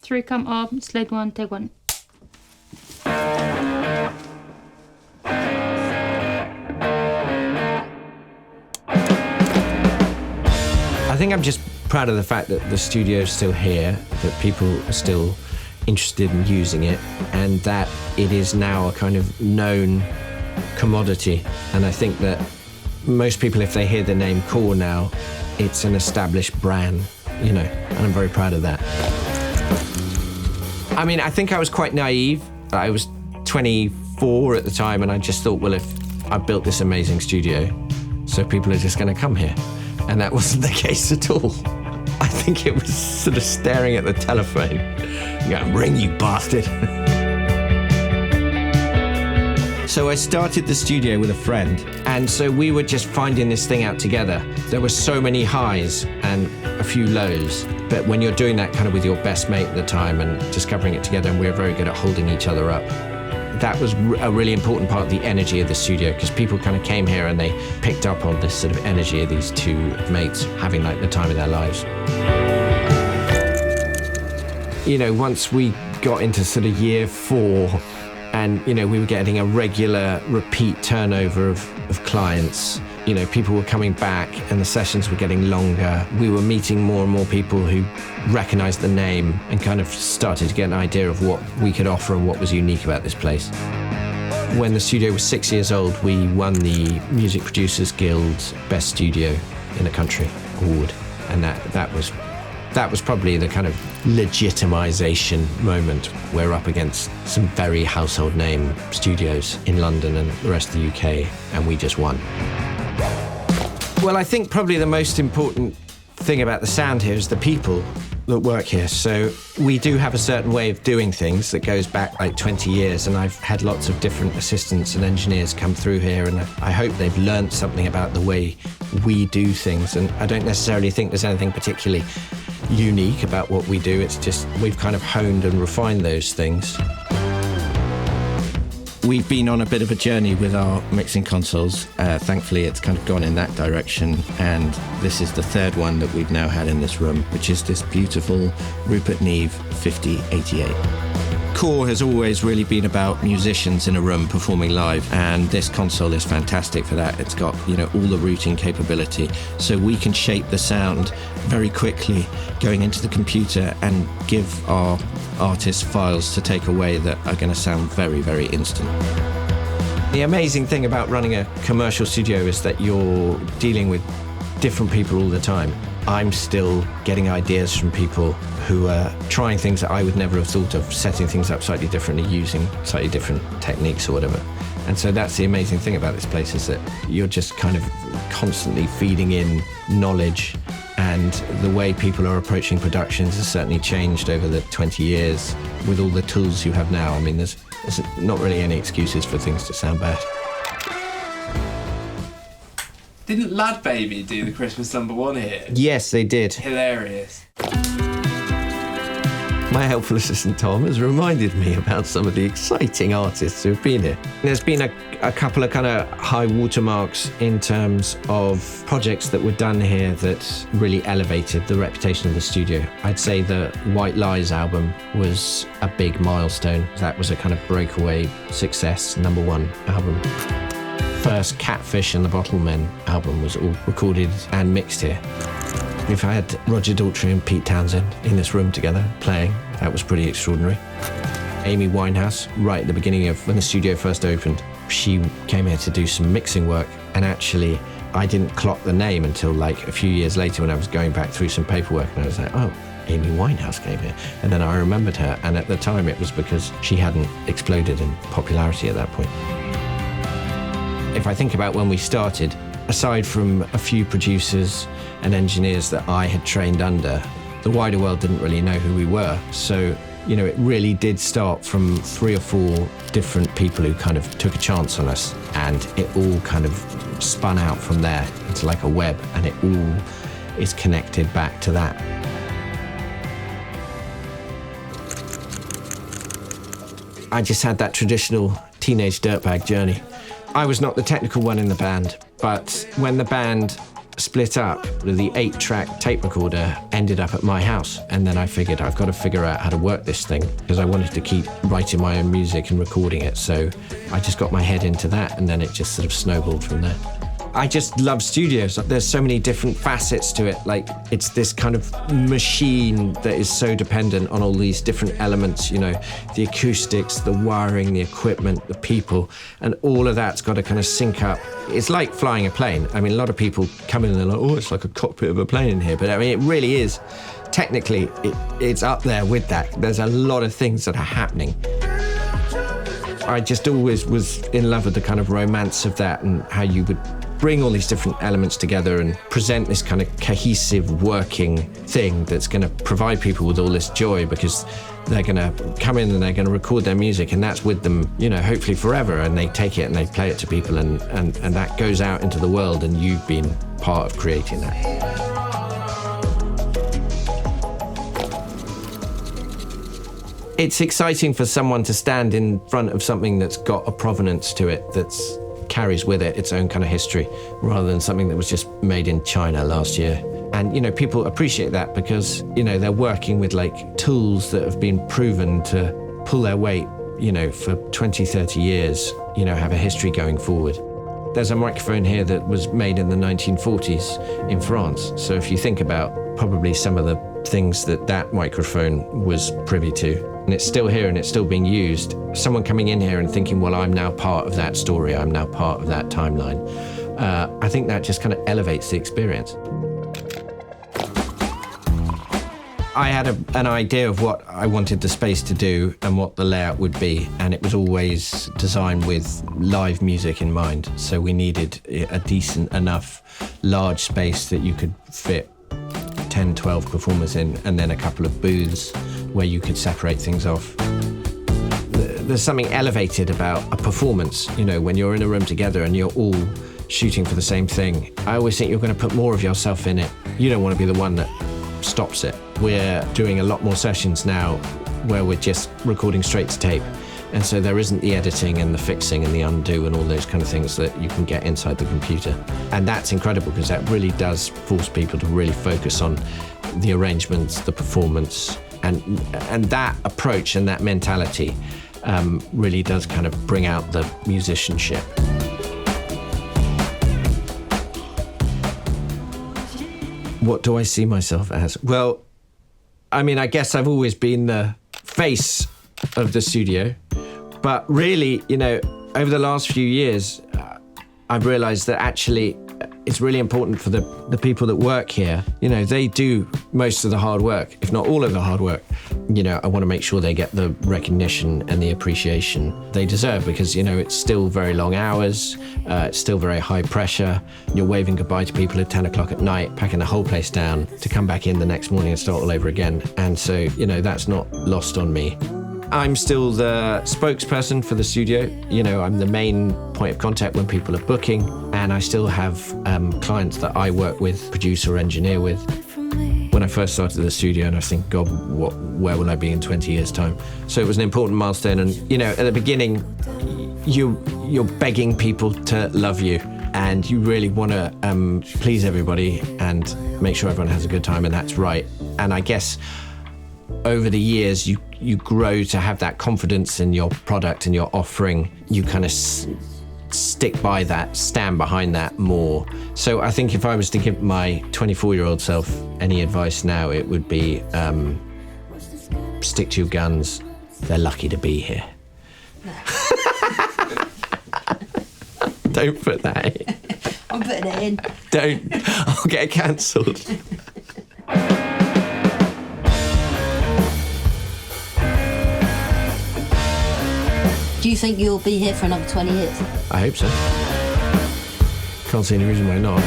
3 come up, slide 1, take 1. I think I'm just proud of the fact that the studio is still here, that people are still interested in using it, and that it is now a kind of known commodity. And I think that most people, if they hear the name Core now, it's an established brand, you know, and I'm very proud of that. I mean, I think I was quite naive. I was 24 at the time, and I just thought, well, if I built this amazing studio, so people are just going to come here. And that wasn't the case at all. I think it was sort of staring at the telephone, going, ring, you bastard. So I started the studio with a friend, and so we were just finding this thing out together. There were so many highs and a few lows, but when you're doing that kind of with your best mate at the time and discovering it together, and we were very good at holding each other up, that was a really important part of the energy of the studio, because people kind of came here and they picked up on this sort of energy of these two mates having like the time of their lives. You know, once we got into sort of year 4, and, you know, we were getting a regular repeat turnover of clients. You know, people were coming back and the sessions were getting longer. We were meeting more and more people who recognized the name and kind of started to get an idea of what we could offer and what was unique about this place. When the studio was 6 years old, we won the Music Producers Guild's Best Studio in the Country award. And that was probably the kind of legitimization moment. We're up against some very household name studios in London and the rest of the UK, and we just won. Well, I think probably the most important thing about the sound here is the people that work here. So we do have a certain way of doing things that goes back like 20 years, and I've had lots of different assistants and engineers come through here, and I hope they've learned something about the way we do things. And I don't necessarily think there's anything particularly unique about what we do. It's just we've kind of honed and refined those things. We've been on a bit of a journey with our mixing consoles. Thankfully, it's kind of gone in that direction, and this is the third one that we've now had in this room, which is this beautiful Rupert Neve 5088. Core has always really been about musicians in a room performing live, and this console is fantastic for that. It's got, you know, all the routing capability, so we can shape the sound very quickly going into the computer and give our artists files to take away that are going to sound very, very instant. The amazing thing about running a commercial studio is that you're dealing with different people all the time. I'm still getting ideas from people who are trying things that I would never have thought of, setting things up slightly differently, using slightly different techniques or whatever. And so that's the amazing thing about this place, is that you're just kind of constantly feeding in knowledge, and the way people are approaching productions has certainly changed over the 20 years with all the tools you have now. I mean, there's not really any excuses for things to sound bad. Didn't Lad Baby do the Christmas #1 here? Yes, they did. Hilarious. My helpful assistant Tom has reminded me about some of the exciting artists who have been here. There's been a couple of kind of high watermarks in terms of projects that were done here that really elevated the reputation of the studio. I'd say the White Lies album was a big milestone. That was a kind of breakaway success, #1 album. First Catfish and the Bottlemen album was all recorded and mixed here. We've had Roger Daltrey and Pete Townsend in this room together playing. That was pretty extraordinary. Amy Winehouse, right at the beginning of when the studio first opened, she came here to do some mixing work, and actually I didn't clock the name until like a few years later when I was going back through some paperwork, and I was like, oh, Amy Winehouse came here. And then I remembered her, and at the time it was because she hadn't exploded in popularity at that point. If I think about when we started, aside from a few producers and engineers that I had trained under, the wider world didn't really know who we were. So, you know, it really did start from 3 or 4 different people who kind of took a chance on us, and it all kind of spun out from there into like a web, and it all is connected back to that. I just had that traditional teenage dirtbag journey. I was not the technical one in the band, but when the band split up, the 8-track tape recorder ended up at my house. And then I figured I've got to figure out how to work this thing because I wanted to keep writing my own music and recording it. So I just got my head into that and then it just sort of snowballed from there. I just love studios. There's so many different facets to it. Like, it's this kind of machine that is so dependent on all these different elements, you know, the acoustics, the wiring, the equipment, the people, and all of that's got to kind of sync up. It's like flying a plane. I mean, a lot of people come in and they're like, oh, it's like a cockpit of a plane in here. But I mean, it really is. Technically, it's up there with that. There's a lot of things that are happening. I just always was in love with the kind of romance of that and how you would bring all these different elements together and present this kind of cohesive working thing that's going to provide people with all this joy because they're going to come in and they're going to record their music and that's with them, you know, hopefully forever, and they take it and they play it to people and that goes out into the world and you've been part of creating that. It's exciting for someone to stand in front of something that's got a provenance to it that's carries with it its own kind of history rather than something that was just made in China last year. And, you know, people appreciate that because, you know, they're working with like tools that have been proven to pull their weight, you know, for 20, 30 years, you know, have a history going forward. There's a microphone here that was made in the 1940s in France. So if you think about probably some of the things that microphone was privy to, and it's still here and it's still being used, someone coming in here and thinking, well, I'm now part of that story, I'm now part of that timeline. I think that just kind of elevates the experience. I had an idea of what I wanted the space to do and what the layout would be, and it was always designed with live music in mind. So we needed a decent enough large space that you could fit 10, 12 performers in, and then a couple of booths where you could separate things off. There's something elevated about a performance, you know, when you're in a room together and you're all shooting for the same thing. I always think you're going to put more of yourself in it. You don't want to be the one that stops it. We're doing a lot more sessions now where we're just recording straight to tape. And so there isn't the editing and the fixing and the undo and all those kind of things that you can get inside the computer. And that's incredible because that really does force people to really focus on the arrangements, the performance, and that approach and that mentality really does kind of bring out the musicianship. What do I see myself as? Well, I mean, I guess I've always been the face of the studio, but really, you know, over the last few years, I've realized that actually it's really important for the people that work here. You know, they do most of the hard work, if not all of the hard work. You know, I want to make sure they get the recognition and the appreciation they deserve because, you know, it's still very long hours, it's still very high pressure. You're waving goodbye to people at 10 o'clock at night, packing the whole place down to come back in the next morning and start all over again. And so, you know, that's not lost on me. I'm still the spokesperson for the studio. You know, I'm the main point of contact when people are booking, and I still have clients that I work with, produce or engineer with. When I first started the studio, and I think, God, where will I be in 20 years' time? So it was an important milestone, and you know, at the beginning, you're begging people to love you, and you really want to please everybody and make sure everyone has a good time, and that's right. And I guess over the years, you grow to have that confidence in your product and your offering. You kind of stick by that, stand behind that more. So I think if I was to give my 24-year-old self any advice now, it would be stick to your guns. They're lucky to be here. Don't put that in. I'm putting it in. Don't. I'll get cancelled. Do you think you'll be here for another 20 years? I hope so. Can't see any reason why not.